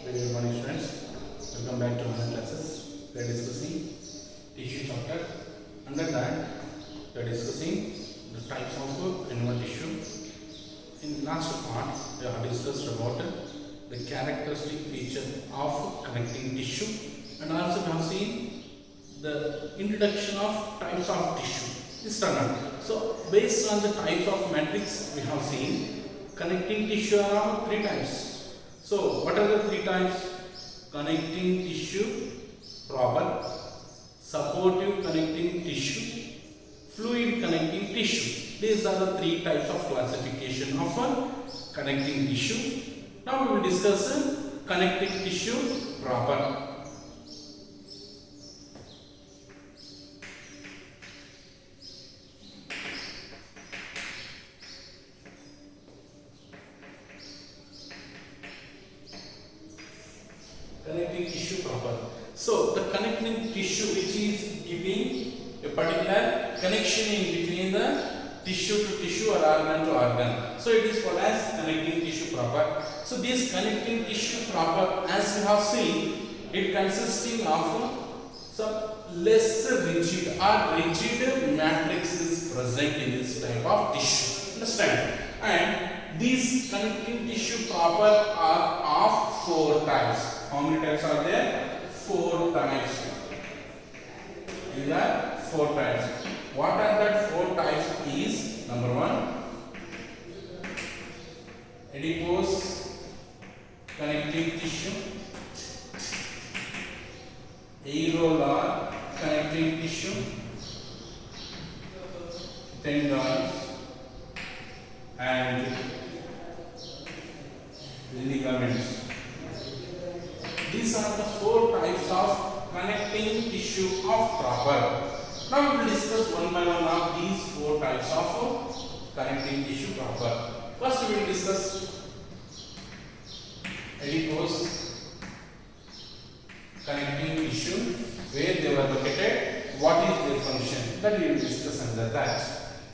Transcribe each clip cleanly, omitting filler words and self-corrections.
Very good morning, students. Welcome back to online classes. We are discussing tissue chapter. Under that, we are discussing the types of animal tissue. In last part, we have discussed about the characteristic feature of connecting tissue, and also we have seen the introduction of types of tissue. This turn. So, based on the types of matrix, we have seen connecting tissue are three types. So, what are the three types? Connecting tissue proper, supportive connecting tissue, fluid connecting tissue. These are the three types of classification of connecting tissue. Now we will discuss connecting tissue proper. Connecting tissue proper. So the connecting tissue which is giving a particular connection in between the tissue to tissue or organ to organ. So it is called as connecting tissue proper. So this connecting tissue proper, as we have seen, it consisting of some less rigid or rigid matrix is present in this type of tissue. Understand? And these connecting tissue proper are of four types. How many types are there? Four types. These are four types. What are that four types is? Number one, adipose connecting tissue, Aerolar connecting tissue, tendons, and ligaments. These are the four types of connecting tissue of proper. Now we will discuss one by one of these four types of connecting tissue proper. First we will discuss adipose connecting tissue, where they were located, what is their function, that we will discuss under that.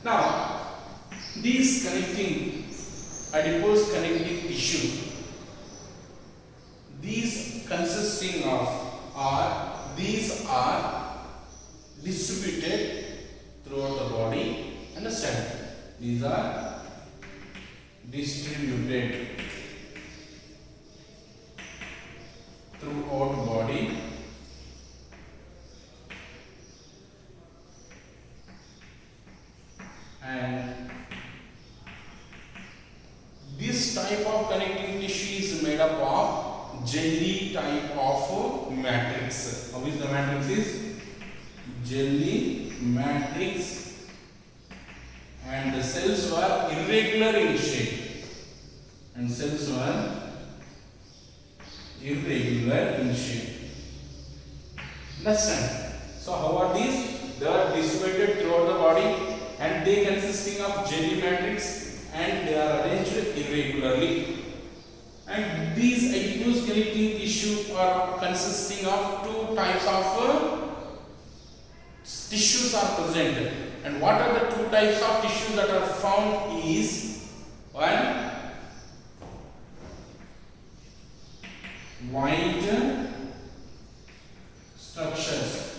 Now these connecting adipose connecting tissue, these consisting of these are distributed throughout the body. Understand? These are distributed throughout body and this type of connecting tissue is made up of jelly type of matrix. How is the matrix is? Jelly matrix, and the cells were irregular in shape. Understand? So how are these? They are distributed throughout the body and they consisting of jelly matrix and they are arranged irregularly. And these adipose connecting tissue are consisting of two types of tissues are present. And what are the two types of tissues that are found is one, white structures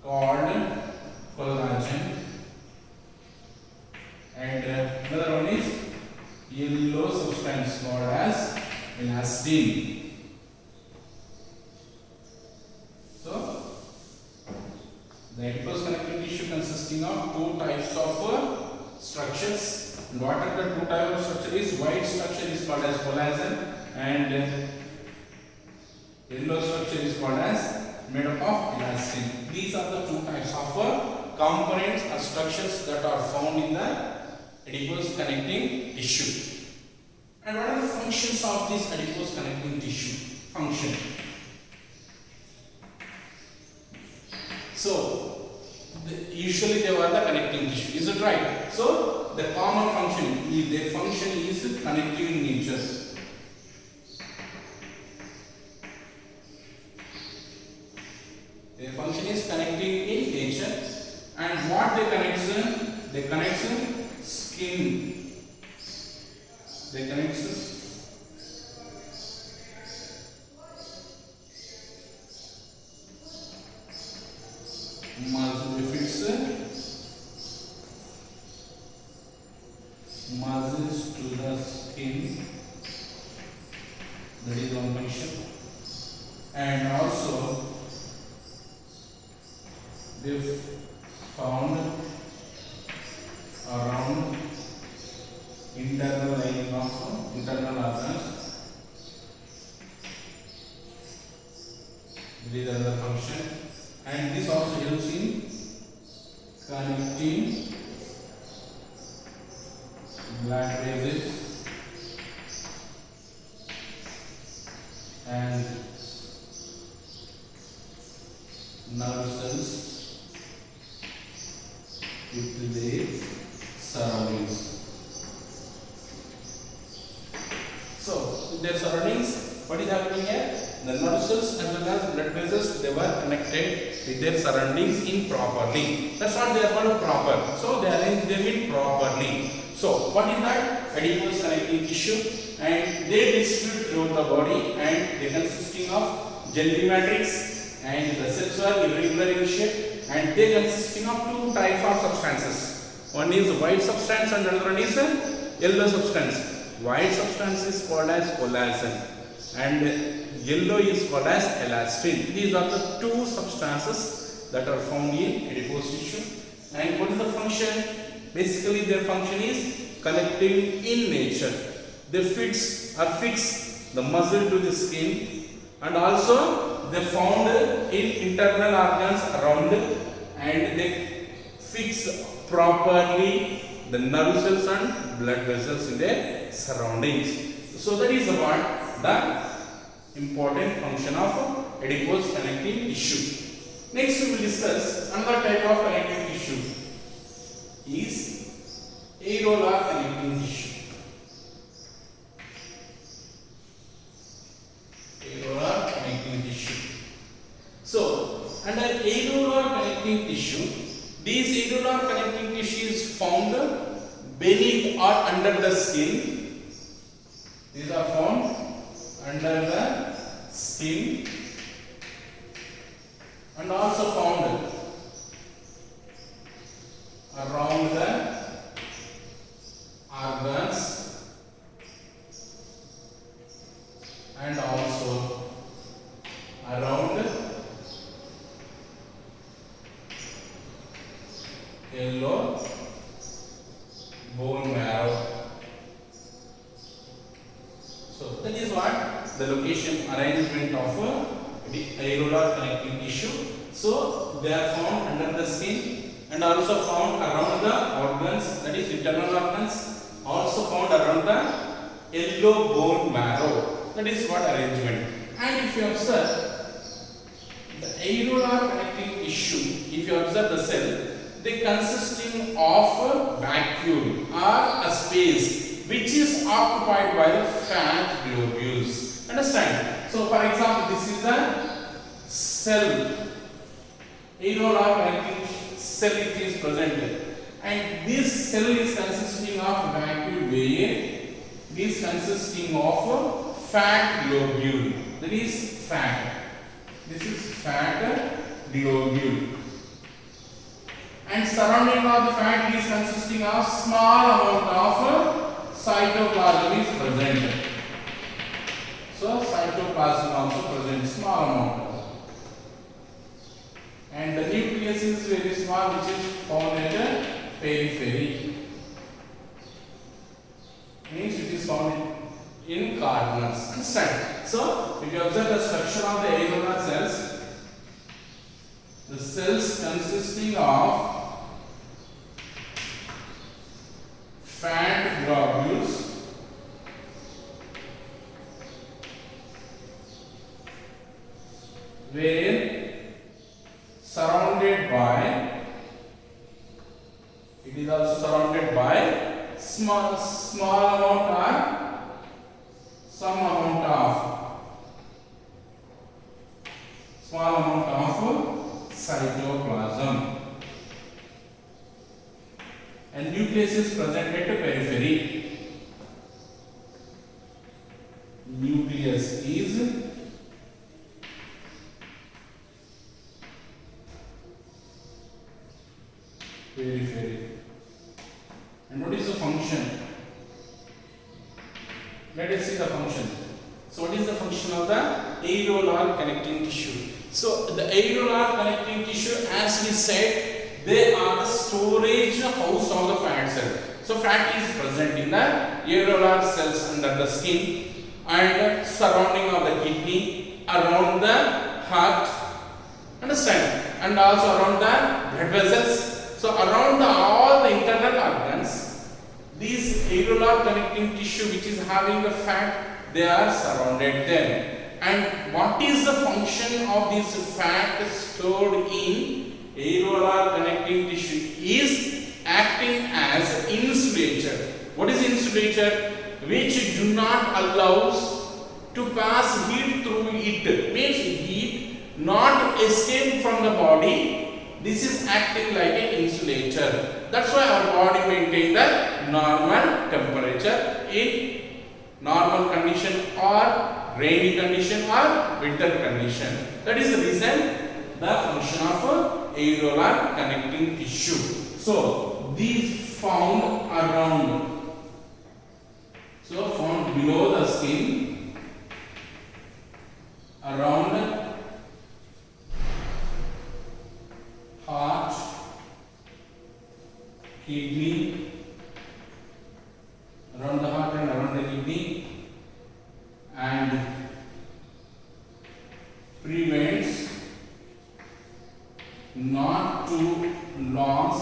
called collagen, and another one is yellow substance called as elastin. So the adipose connecting tissue consisting of two types of structures. And what are the two types of structure is? White structure is called as collagen and yellow structure is called as made up of elastin. These are the two types of components or structures that are found in the adipose connecting tissue. And what are the functions of this adipose connecting tissue? Function. So, usually they were the connecting tissue. Is it right? So, the common function, their function is connective in nature. Their function is connecting in nature. And what they connect? They connect skin. They connect If it's muscles to the skin, that is one function. And also they found around internal lining of internal organs. This is another function, and this also helps in connecting blood vessels and nerve cells with their surroundings. So, with their surroundings, what is happening here? The nerve cells as well as blood vessels, they were connected with their surroundings improperly. That's what they are called proper. So, they arrange them in properly. So, what is that? Adipose connective tissue, and they distribute throughout the body, and they consisting of jelly matrix, and the cells are irregular in shape, and they consisting of two types of substances. One is white substance and another one is yellow substance. White substance is called as collagen and yellow is called as elastin. These are the two substances that are found in adipose tissue. And what is the function? Basically their function is connecting in nature. They fix the muscle to the skin, and also they found in internal organs around, and they fix properly the nerve cells and blood vessels in their surroundings. So that is what the important function of adipose connective tissue. Next we will discuss another type of connective tissue is aerolar connective tissue. Aerolar connective tissue. So under aerolar connective tissue, these aerolar connective tissue is found beneath or under the skin. These are found under the skin and also found around the organs and also around yellow bone marrow. So that is what the location arrangement of the aerolar connective tissue. So they are found under the skin and also found around the organs, that is internal organs, also found around the yellow bone marrow. That is what arrangement. And if you observe the aerolar connective tissue, if you observe the cell, they consisting of a vacuole or a space which is occupied by the fat globules. Understand? So for example, this is a cell, aerolar connective cell it is present, and this cell is consisting of vacuole where it is consisting of fat globule. That is fat. This is fat globule. And surrounding of the fat is consisting of small amount of cytoplasm is present. So cytoplasm also present, small amount. And the nucleus is very small, which is found at the periphery. Means it is found in corners. Understand? So if you observe the structure of the aerolar cells, the cells consisting of fat globules were surrounded by, it is also surrounded by small amount or some amount of small amount of cytoplasm, and nucleus is present at the periphery. Nucleus is function of the aerolar connecting tissue. So the aerolar connecting tissue, as we said, they are the storage house of the fat cell. So fat is present in the aerolar cells under the skin and surrounding of the kidney, around the heart, understand, and also around the blood vessels. So around all the internal organs, these aerolar connecting tissue which is having the fat, they are surrounded them. And what is the function of this fat stored in aerolar connecting tissue? Is acting as insulator. What is insulator? Which do not allows to pass heat through it. Means heat not escape from the body. This is acting like an insulator. That's why our body maintain the normal temperature in normal condition or rainy condition or winter condition. That is the reason the function of aerolar connecting tissue. So these found around, so found below the skin, around heart, kidney, around the heart and around the kidney, and prevents not to lose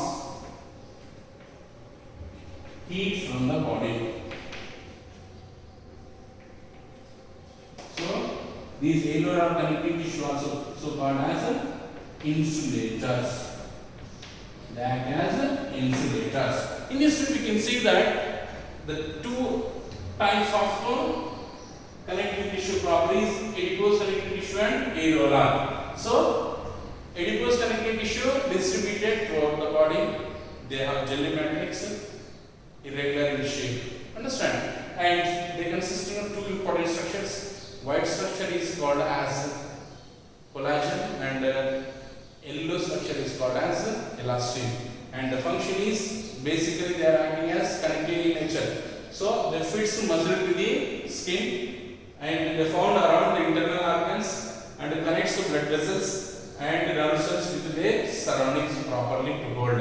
heat from the body. So these aerolar connecting tissue also called as insulators. They act as insulators. In this way we can see that the two types of connective tissue properties, adipose connective tissue and aerolar. So adipose connective tissue distributed throughout the body. They have jelly matrix, irregular in shape. Understand? And they consisting of two important structures. White structure is called as collagen and yellow structure is called as elastin. And the function is basically they are acting as connective in nature. So they fits muscle to the skin and they found around the internal organs and connects to blood vessels and nerve cells with their surroundings properly to hold.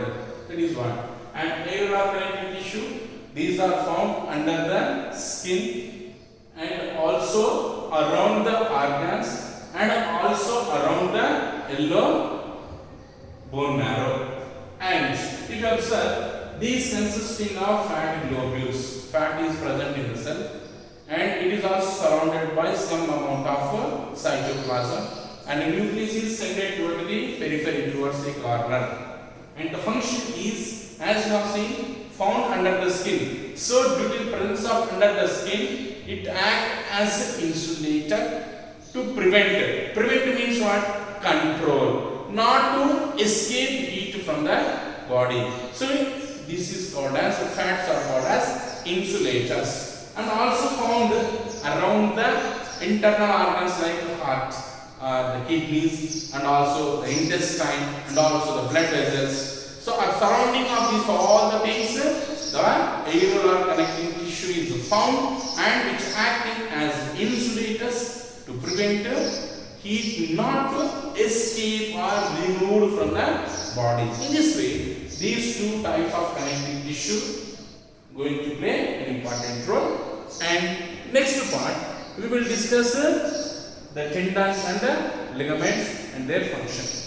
That is one. And aerolar connective tissue, these are found under the skin and also around the organs and also around the yellow bone marrow. And if you observe, these consisting of fat globules. Fat is present in the cell and it is also surrounded by some amount of cytoplasm, and the nucleus is centered toward the periphery, towards the corner. And the function is, as you have seen, found under the skin. So due to the presence of under the skin, it acts as an insulator to prevent. Prevent means what? Control. Not to escape heat from the body. So this is called as, fats are called as insulators, and also found around the internal organs like the heart, the kidneys, and also the intestine, and also the blood vessels. So our surrounding of these all the things, the aerolar connecting tissue is found and which acting as insulators to prevent heat not to escape or removed from the body. In this way, these two types of connective tissue going to play an important role. And next part we will discuss the tendons and the ligaments and their function.